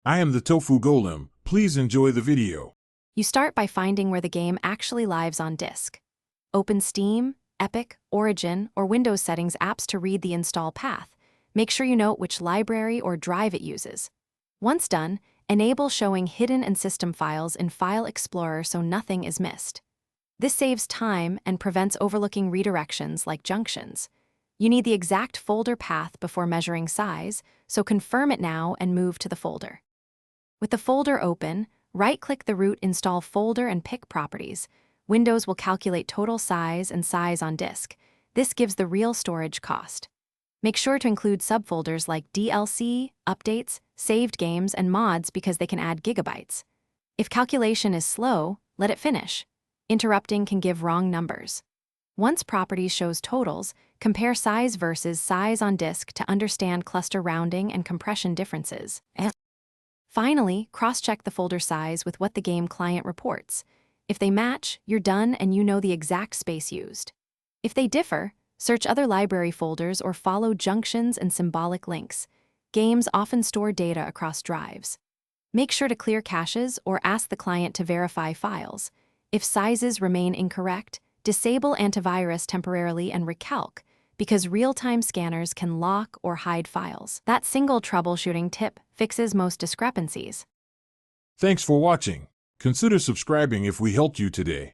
I am the Tofu Golem. Please enjoy the video. You start by finding where the game actually lives on disk. Open Steam, Epic, Origin, or Windows Settings apps to read the install path. Make sure you note which library or drive it uses. Once done, enable showing hidden and system files in File Explorer so nothing is missed. This saves time and prevents overlooking redirections like junctions. You need the exact folder path before measuring size, so confirm it now and move to the folder. With the folder open, right-click the root Install Folder and pick Properties. Windows will calculate total size and size on disk. This gives the real storage cost. Make sure to include subfolders like DLC, updates, saved games, and mods because they can add gigabytes. If calculation is slow, let it finish. Interrupting can give wrong numbers. Once Properties shows totals, compare size versus size on disk to understand cluster rounding and compression differences. Finally, cross-check the folder size with what the game client reports. If they match, you're done and you know the exact space used. If they differ, search other library folders or follow junctions and symbolic links. Games often store data across drives. Make sure to clear caches or ask the client to verify files. If sizes remain incorrect, disable antivirus temporarily and recalc, because real-time scanners can lock or hide files. That single troubleshooting tip fixes most discrepancies. Thanks for watching. Consider subscribing if we helped you today.